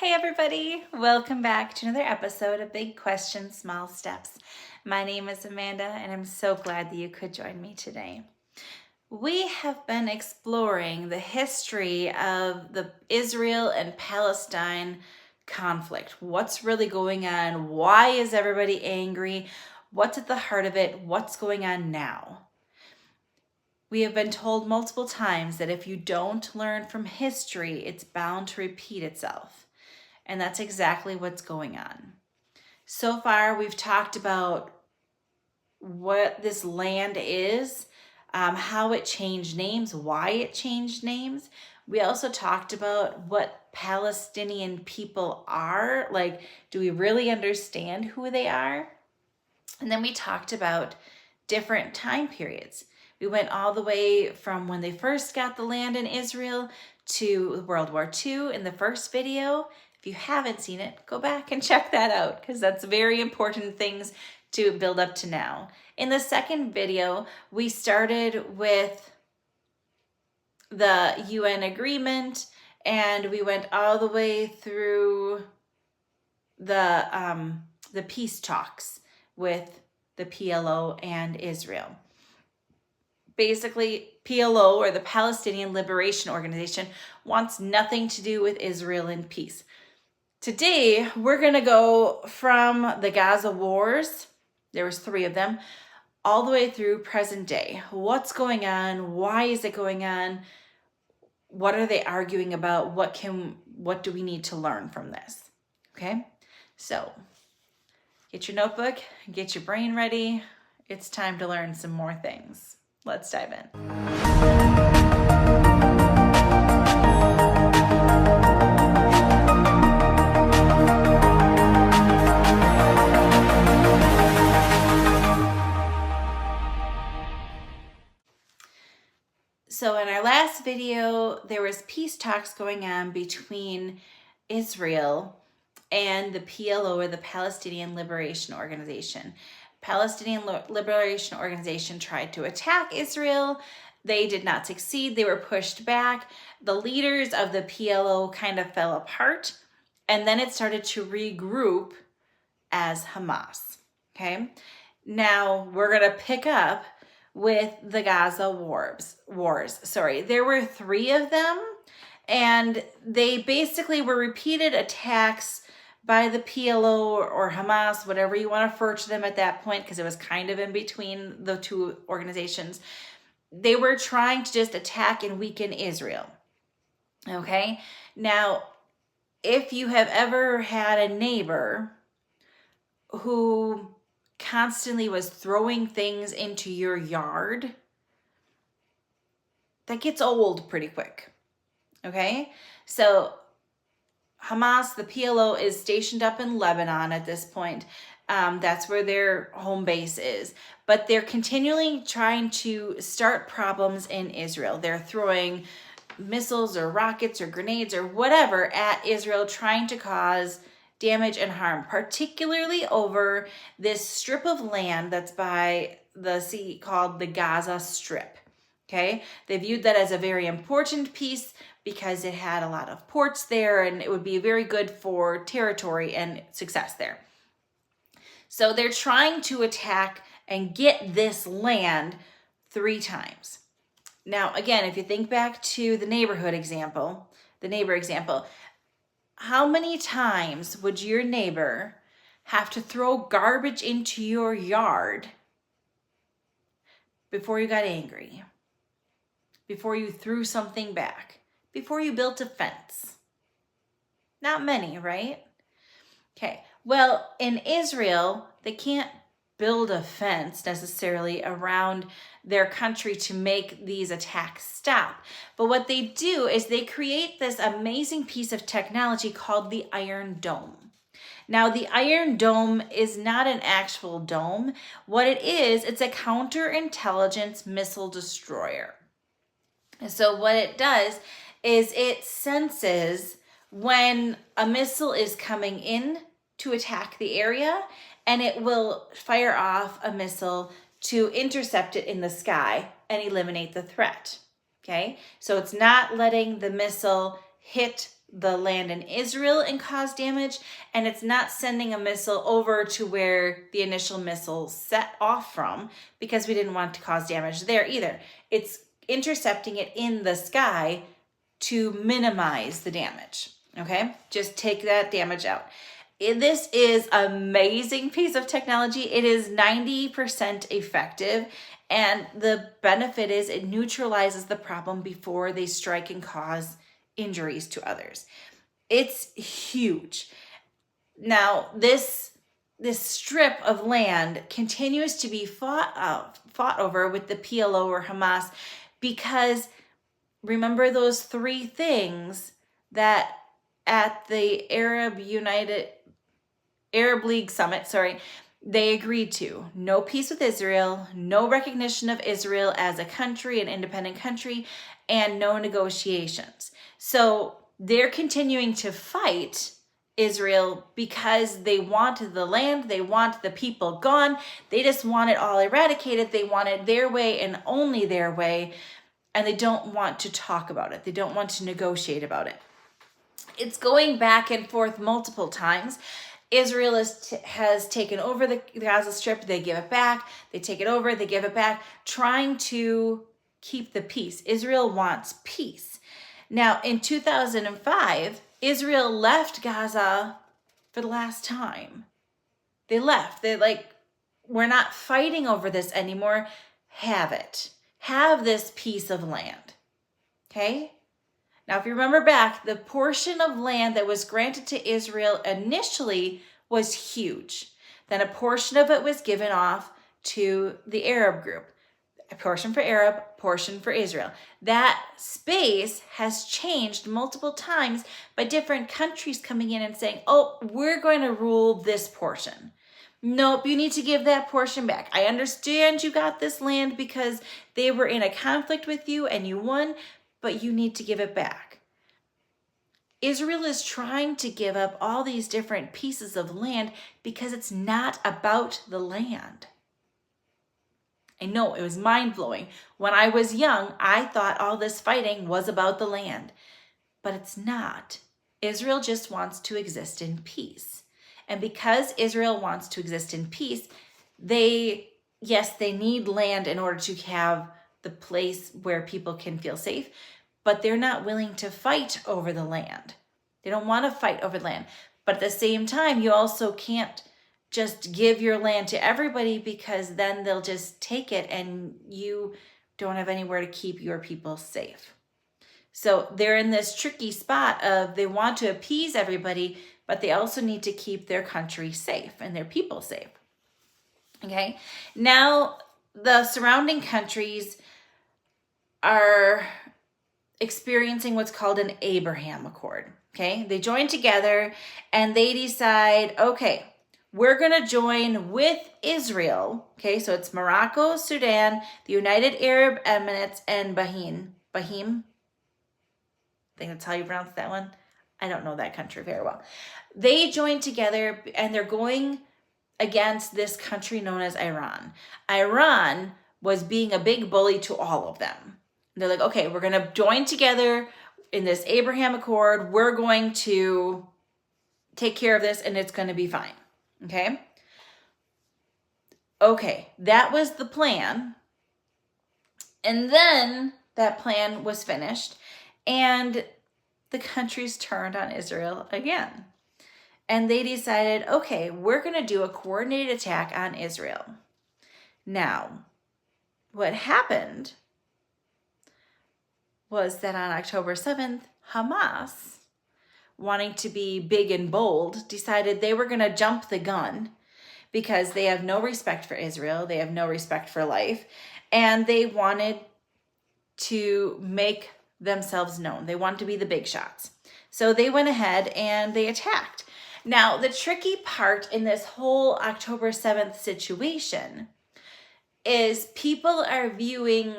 Hey everybody, welcome back to another episode of Big Questions, Small Steps. My name is Amanda and I'm so glad that you could join me today. We have been exploring the history of the Israel and Palestine conflict. What's really going on? Why is everybody angry? What's at the heart of it? What's going on now? We have been told multiple times that if you don't learn from history, it's bound to repeat itself. And that's exactly what's going on. So far, we've talked about what this land is, how it changed names, why it changed names. We also talked about what Palestinian people are. Like, do we really understand who they are? And then we talked about different time periods. We went all the way from when they first got the land in Israel to World War II in the first video. If you haven't seen it, go back and check that out because that's very important things to build up to now. In the second video, we started with the UN agreement and we went all the way through the peace talks with the PLO and Israel. Basically, PLO, or the Palestinian Liberation Organization, wants nothing to do with Israel and peace. Today, we're going to go from the Gaza wars, there was 3 of them, all the way through present day. What's going on? Why is it going on? What are they arguing about? What do we need to learn from this? Okay, so get your notebook, get your brain ready. It's time to learn some more things. Let's dive in. So in our last video, there was peace talks going on between Israel and the PLO, or the Palestinian Liberation Organization. Palestinian Liberation Organization tried to attack Israel. They did not succeed. They were pushed back. The leaders of the PLO kind of fell apart, and then it started to regroup as Hamas. Okay, now we're going to pick up with the Gaza wars. There were 3 of them, and they basically were repeated attacks by the PLO or Hamas, whatever you want to refer to them at that point, because it was kind of in between the 2 organizations. They were trying to just attack and weaken Israel. Okay, now if you have ever had a neighbor who constantly was throwing things into your yard, that gets old pretty quick. Okay, so Hamas, the PLO, is stationed up in Lebanon at this point. That's where their home base is. But they're continually trying to start problems in Israel. They're throwing missiles or rockets or grenades or whatever at Israel, trying to cause damage and harm, particularly over this strip of land that's by the sea called the Gaza Strip. Okay, they viewed that as a very important piece because it had a lot of ports there and it would be very good for territory and success there. So they're trying to attack and get this land 3 times. Now, again, if you think back to the neighbor example, how many times would your neighbor have to throw garbage into your yard before you got angry? Before you threw something back? Before you built a fence? Not many, right? Okay, well, in Israel, they can't build a fence necessarily around their country to make these attacks stop. But what they do is they create this amazing piece of technology called the Iron Dome. Now, the Iron Dome is not an actual dome. What it is, it's a counterintelligence missile destroyer. So what it does is it senses when a missile is coming in to attack the area, and it will fire off a missile to intercept it in the sky and eliminate the threat. Okay, so it's not letting the missile hit the land in Israel and cause damage, and it's not sending a missile over to where the initial missile set off from, because we didn't want to cause damage there either. It's intercepting it in the sky to minimize the damage. Okay, just take that damage out. This is an amazing piece of technology. It is 90% effective, and the benefit is it neutralizes the problem before they strike and cause injuries to others. It's huge. Now, this strip of land continues to be fought over with the PLO or Hamas, because remember those three things that at the Arab League Summit, they agreed to: no peace with Israel, no recognition of Israel as a country, an independent country, and no negotiations. So they're continuing to fight Israel because they want the land, they want the people gone, they just want it all eradicated, they want it their way and only their way, and they don't want to talk about it, they don't want to negotiate about it. It's going back and forth multiple times. Israel has taken over the Gaza Strip, they give it back, they take it over, they give it back, trying to keep the peace. Israel wants peace. Now, in 2005, Israel left Gaza for the last time. They left. They're like, we're not fighting over this anymore. Have it. Have this piece of land. Okay? Now, if you remember back, the portion of land that was granted to Israel initially was huge. Then a portion of it was given off to the Arab group. A portion for Arab, portion for Israel. That space has changed multiple times by different countries coming in and saying, oh, we're going to rule this portion. Nope, you need to give that portion back. I understand you got this land because they were in a conflict with you and you won, but you need to give it back. Israel is trying to give up all these different pieces of land because it's not about the land. I know, it was mind-blowing. When I was young, I thought all this fighting was about the land, but it's not. Israel just wants to exist in peace. And because Israel wants to exist in peace, they need land in order to have the place where people can feel safe, but they're not willing to fight over the land. They don't want to fight over land. But at the same time, you also can't just give your land to everybody, because then they'll just take it and you don't have anywhere to keep your people safe. So they're in this tricky spot of they want to appease everybody, but they also need to keep their country safe and their people safe. Okay, now the surrounding countries are experiencing what's called an Abraham Accord. Okay, they join together and they decide, okay, we're going to join with Israel. Okay, so it's Morocco, Sudan, the United Arab Emirates, and Bahrain. I think that's how you pronounce that one. I don't know that country very well. They join together and they're going against this country known as Iran. Iran was being a big bully to all of them. They're like, okay, we're going to join together in this Abraham Accord. We're going to take care of this and it's going to be fine. Okay, that was the plan. And then that plan was finished and the countries turned on Israel again. And they decided, okay, we're going to do a coordinated attack on Israel. Now, what happened was that on October 7th, Hamas, wanting to be big and bold, decided they were going to jump the gun because they have no respect for Israel, they have no respect for life, and they wanted to make themselves known. They wanted to be the big shots. So they went ahead and they attacked. Now, the tricky part in this whole October 7th situation is people are viewing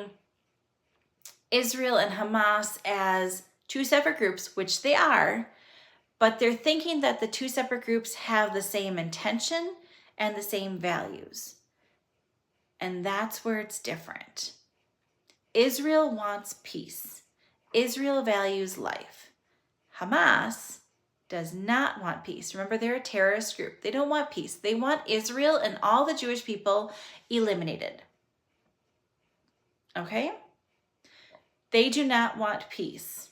Israel and Hamas as two separate groups, which they are, but they're thinking that the two separate groups have the same intention and the same values. And that's where it's different. Israel wants peace. Israel values life. Hamas does not want peace. Remember, they're a terrorist group. They don't want peace. They want Israel and all the Jewish people eliminated. Okay? They do not want peace.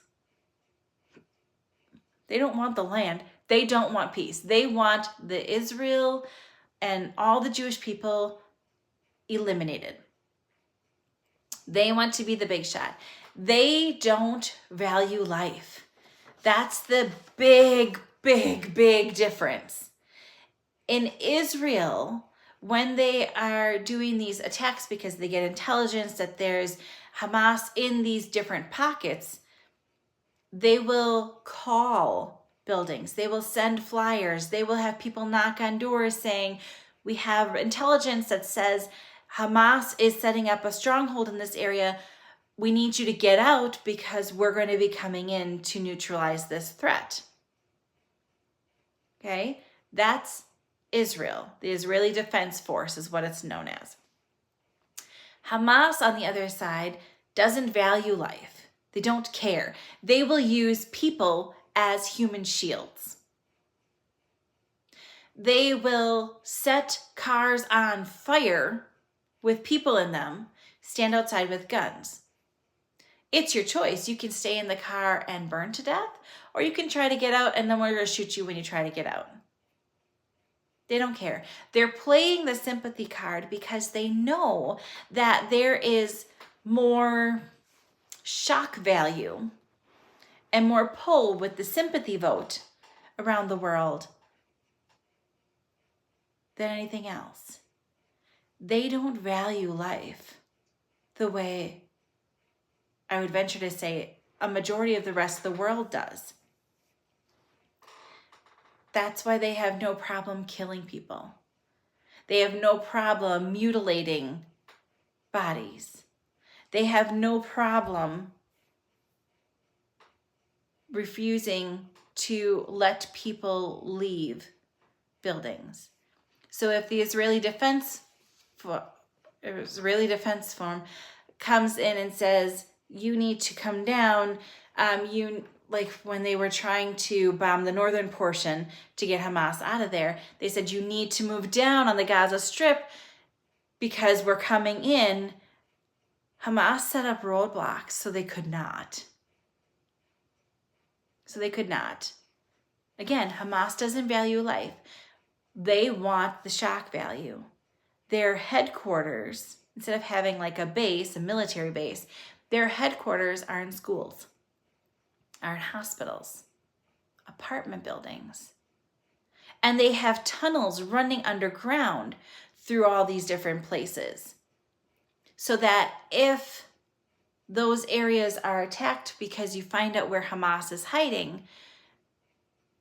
They don't want the land. They don't want peace. They want the Israel and all the Jewish people eliminated. They want to be the big shot. They don't value life. That's the big, big, big difference. In Israel, when they are doing these attacks because they get intelligence that there's Hamas in these different pockets, they will call buildings. They will send flyers. They will have people knock on doors saying, we have intelligence that says Hamas is setting up a stronghold in this area. We need you to get out because we're going to be coming in to neutralize this threat. Okay, that's Israel. The Israeli Defense Force is what it's known as. Hamas, on the other side, doesn't value life. They don't care. They will use people as human shields. They will set cars on fire with people in them, stand outside with guns. It's your choice. You can stay in the car and burn to death, or you can try to get out and then we're going to shoot you when you try to get out. They don't care. They're playing the sympathy card because they know that there is more shock value and more pull with the sympathy vote around the world than anything else. They don't value life the way I would venture to say a majority of the rest of the world does. That's why they have no problem killing people. They have no problem mutilating bodies. They have no problem refusing to let people leave buildings. So if the Israeli Defense Force comes in and says, you need to come down, like when they were trying to bomb the northern portion to get Hamas out of there, they said, you need to move down on the Gaza Strip because we're coming in. Hamas set up roadblocks so they could not. Again, Hamas doesn't value life. They want the shock value. Their headquarters, instead of having like a base, a military base, their headquarters are in schools, are in hospitals, apartment buildings. And they have tunnels running underground through all these different places. So that if those areas are attacked because you find out where Hamas is hiding,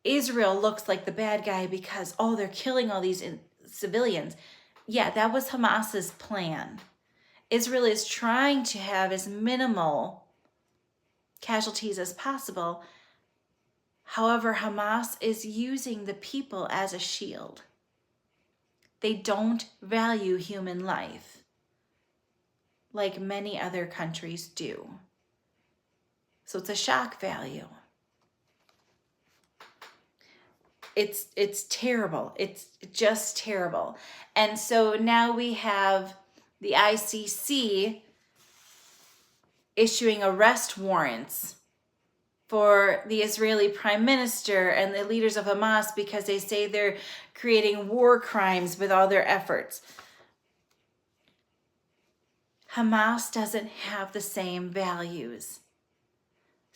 Israel looks like the bad guy because, oh, they're killing all these civilians. Yeah, that was Hamas's plan. Israel is trying to have as minimal casualties as possible. However, Hamas is using the people as a shield. They don't value human life like many other countries do. So it's a shock value. It's terrible. It's just terrible. And so now we have the ICC issuing arrest warrants for the Israeli prime minister and the leaders of Hamas because they say they're creating war crimes with all their efforts. Hamas doesn't have the same values.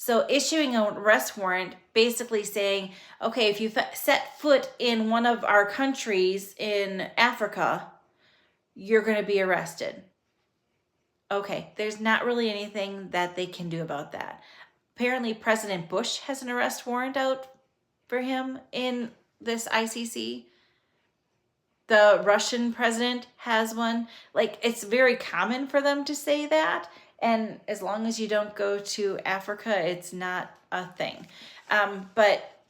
So issuing an arrest warrant, basically saying, okay, if you set foot in one of our countries in Africa, you're going to be arrested. Okay, there's not really anything that they can do about that. Apparently, President Bush has an arrest warrant out for him in this ICC. The Russian president has one. Like, it's very common for them to say that. And as long as you don't go to Africa, it's not a thing. But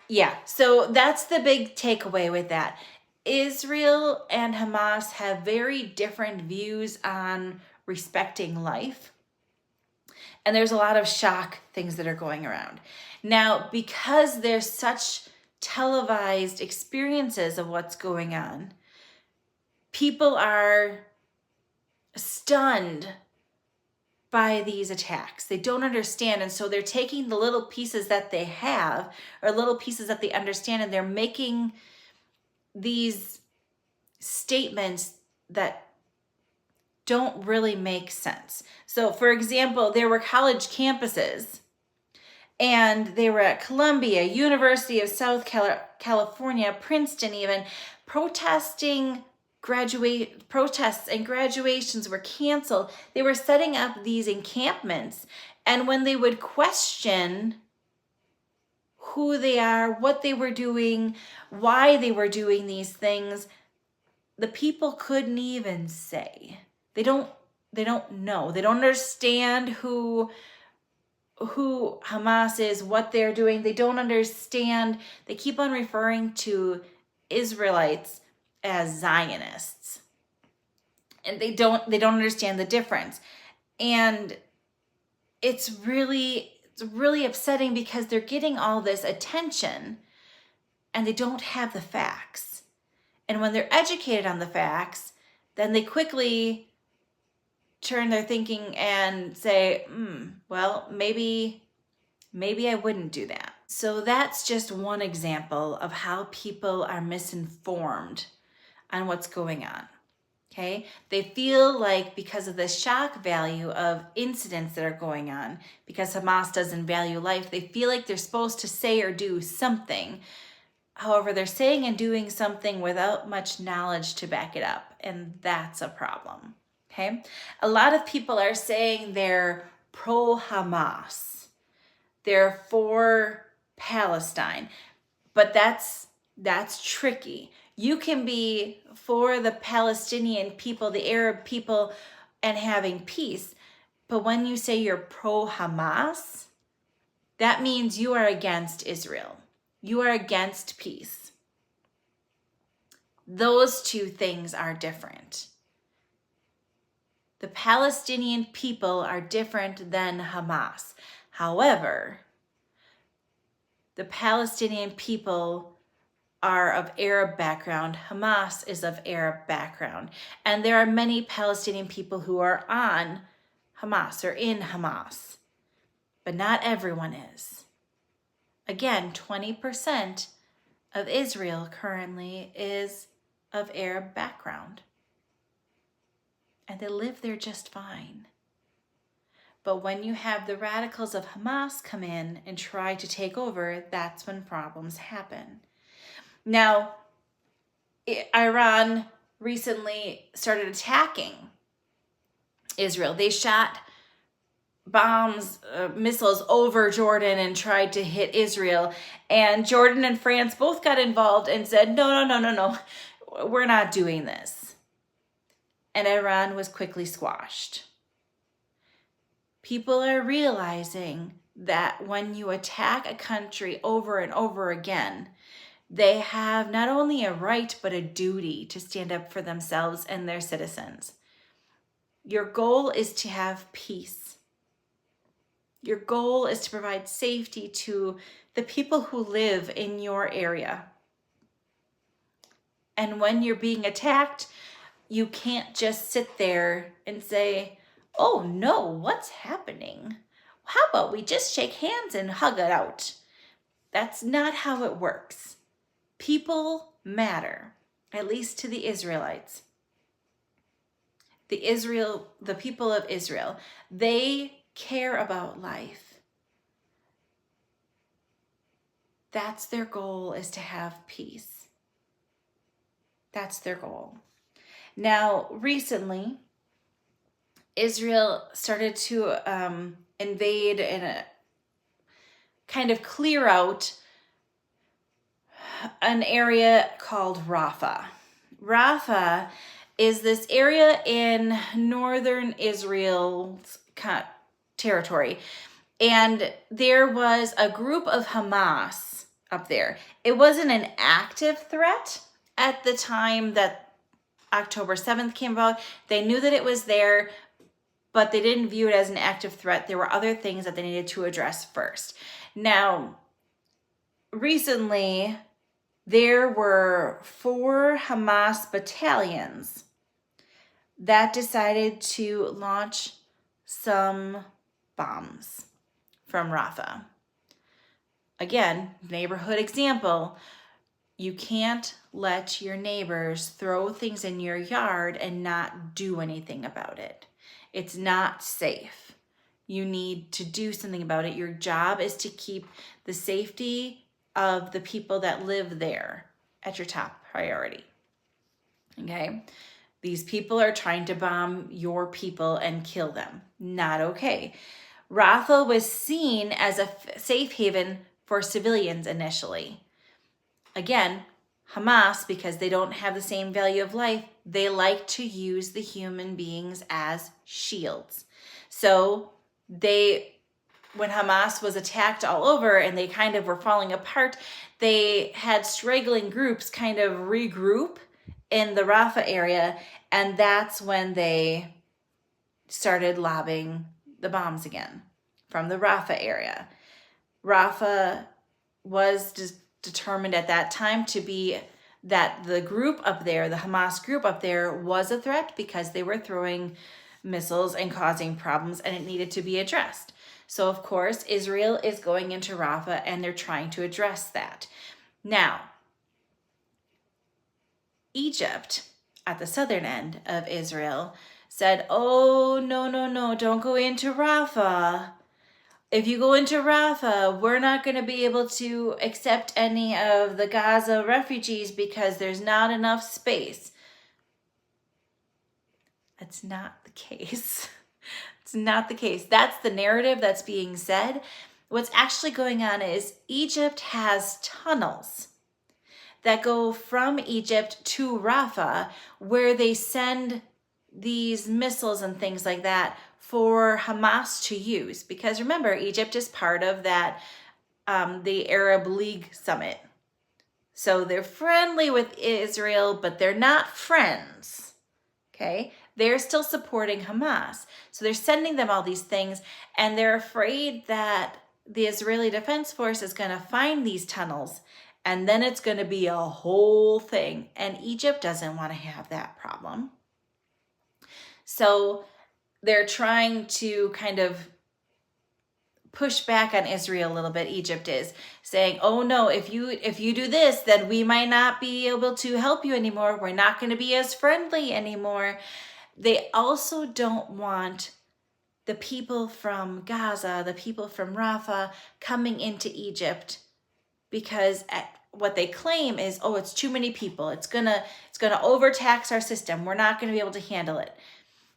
yeah, so that's the big takeaway with that. Israel and Hamas have very different views on respecting life. And there's a lot of shock things that are going around. Now, because there's such televised experiences of what's going on, people are stunned by these attacks. They don't understand. And so they're taking the little pieces that they have or little pieces that they understand, and they're making these statements that don't really make sense. So, for example, there were college campuses, and they were at Columbia, University of South California, Princeton even, protests and graduations were canceled. They were setting up these encampments, and when they would question who they are, what they were doing, why they were doing these things, the people couldn't even say. They don't know. They don't understand who Hamas is, what they're doing. They don't understand. They keep on referring to Israelites as Zionists. And they don't understand the difference. And it's really upsetting because they're getting all this attention and they don't have the facts. And when they're educated on the facts, then they quickly turn their thinking and say, well, maybe I wouldn't do that. So that's just one example of how people are misinformed on what's going on. Okay? They feel like because of the shock value of incidents that are going on, because Hamas doesn't value life, they feel like they're supposed to say or do something. However, they're saying and doing something without much knowledge to back it up, and that's a problem. Okay? A lot of people are saying they're pro-Hamas. They're for Palestine. But that's tricky. You can be for the Palestinian people, the Arab people, and having peace. But when you say you're pro-Hamas, that means you are against Israel. You are against peace. Those two things are different. The Palestinian people are different than Hamas. However, the Palestinian people are of Arab background. Hamas is of Arab background. And there are many Palestinian people who are on Hamas or in Hamas. But not everyone is. Again, 20% of Israel currently is of Arab background. And they live there just fine. But when you have the radicals of Hamas come in and try to take over, that's when problems happen. Now, Iran recently started attacking Israel. They shot bombs, missiles over Jordan and tried to hit Israel. And Jordan and France both got involved and said, no, we're not doing this. And Iran was quickly squashed. People are realizing that when you attack a country over and over again, they have not only a right but a duty to stand up for themselves and their citizens. Your goal is to have peace. Your goal is to provide safety to the people who live in your area. And when you're being attacked, you can't just sit there and say, oh no, what's happening? How about we just shake hands and hug it out? That's not how it works. People matter, at least to the Israelites. The people of Israel, they care about life. That's their goal, is to have peace. That's their goal. Now, recently, Israel started to invade and kind of clear out an area called Rafah. Rafah is this area in northern Israel's territory. And there was a group of Hamas up there. It wasn't an active threat at the time that October 7th came about. They knew that it was there, but they didn't view it as an active threat. There were other things that they needed to address first. Now, recently, there were 4 Hamas battalions that decided to launch some bombs from Rafah. Again, neighborhood example. You can't let your neighbors throw things in your yard and not do anything about it. It's not safe. You need to do something about it. Your job is to keep the safety of the people that live there at your top priority. Okay? These people are trying to bomb your people and kill them. Not okay. Rafah was seen as a safe haven for civilians initially. Again, Hamas, because they don't have the same value of life, they like to use the human beings as shields. So when Hamas was attacked all over and they kind of were falling apart, they had straggling groups kind of regroup in the Rafah area, and that's when they started lobbing the bombs again from the Rafah area. Rafah was determined at that time to be that the group up there, the Hamas group up there, was a threat because they were throwing missiles and causing problems, and it needed to be addressed. So, of course, Israel is going into Rafah and they're trying to address that. Now, Egypt, at the southern end of Israel, said, oh, no, don't go into Rafah. If you go into Rafah, we're not going to be able to accept any of the Gaza refugees because there's not enough space. That's not the case. It's not the case. That's the narrative that's being said. What's actually going on is Egypt has tunnels that go from Egypt to Rafah, where they send these missiles and things like that for Hamas to use. Because remember, Egypt is part of that, the Arab League summit. So they're friendly with Israel, but they're not friends. Okay? They're still supporting Hamas. So they're sending them all these things, and they're afraid that the Israeli Defense Force is going to find these tunnels, and then it's going to be a whole thing. And Egypt doesn't want to have that problem. So they're trying to kind of push back on Israel a little bit. Egypt is saying, oh no, if you do this, then we might not be able to help you anymore. We're not going to be as friendly anymore. They also don't want the people from Gaza, the people from Rafah coming into Egypt, because what they claim is, oh, it's too many people. It's gonna overtax our system. We're not gonna be able to handle it.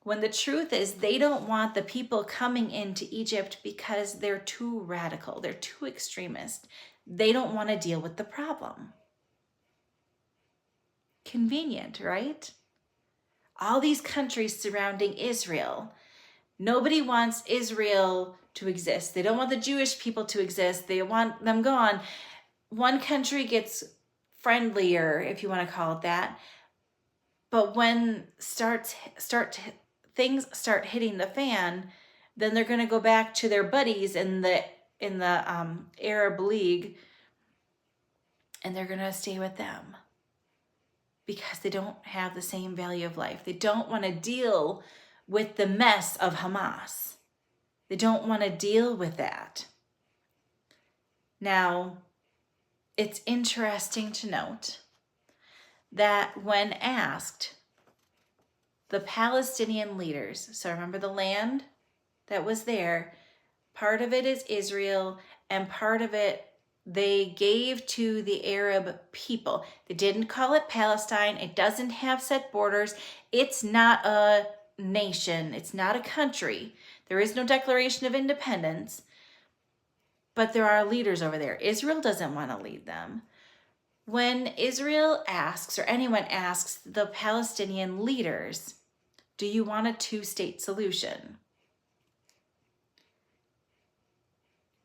When the truth is, they don't want the people coming into Egypt because they're too radical. They're too extremist. They don't want to deal with the problem. Convenient, right? All these countries surrounding Israel. Nobody wants Israel to exist. They don't want the Jewish people to exist. They want them gone. One country gets friendlier, if you want to call it that. But when things start hitting the fan, then they're going to go back to their buddies in the Arab League, and they're going to stay with them because they don't have the same value of life. They don't want to deal with the mess of Hamas. They don't want to deal with that. Now, it's interesting to note that when asked, the Palestinian leaders, so remember the land that was there, part of it is Israel, and part of it they gave to the Arab people. They didn't call it Palestine. It doesn't have set borders. It's not a nation. It's not a country. There is no Declaration of Independence. But there are leaders over there. Israel doesn't want to lead them. When Israel asks, or anyone asks the Palestinian leaders, do you want a two-state solution?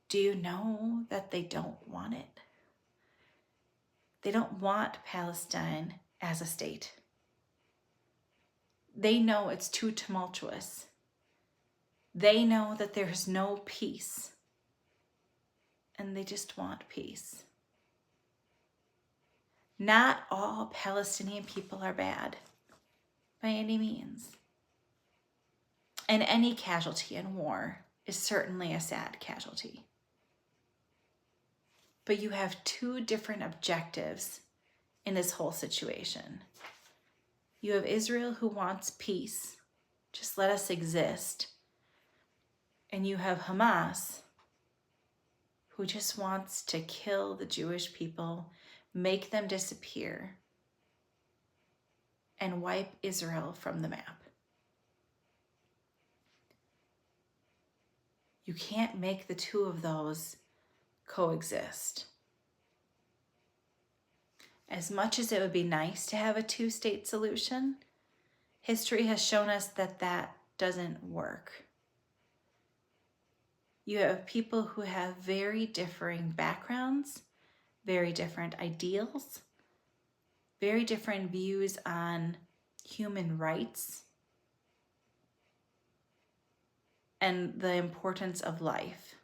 Do you know that they don't want it? They don't want Palestine as a state. They know it's too tumultuous. They know that there's no peace, and they just want peace. Not all Palestinian people are bad by any means. And any casualty in war is certainly a sad casualty. But you have two different objectives in this whole situation. You have Israel who wants peace, just let us exist. And you have Hamas who just wants to kill the Jewish people, make them disappear, and wipe Israel from the map. You can't make the two of those coexist. As much as it would be nice to have a two-state solution, history has shown us that that doesn't work. You have people who have very differing backgrounds, very different ideals, very different views on human rights and the importance of life.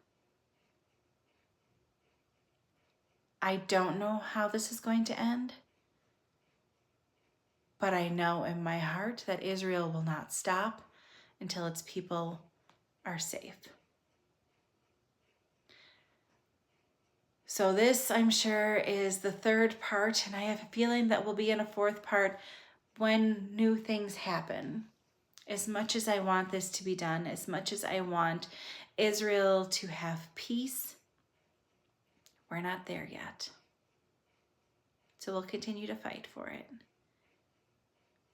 I don't know how this is going to end, but I know in my heart that Israel will not stop until its people are safe. So this, I'm sure, is the third part, and I have a feeling that we'll be in a fourth part when new things happen. As much as I want this to be done, as much as I want Israel to have peace, we're not there yet. So we'll continue to fight for it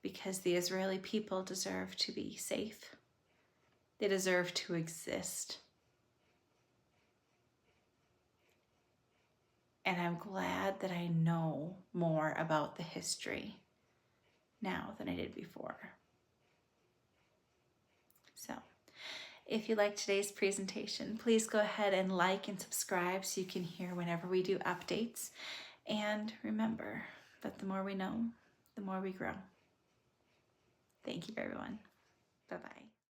because the Israeli people deserve to be safe. They deserve to exist. And I'm glad that I know more about the history now than I did before. So, if you liked today's presentation, please go ahead and like and subscribe so you can hear whenever we do updates. And remember that the more we know, the more we grow. Thank you, everyone. Bye-bye.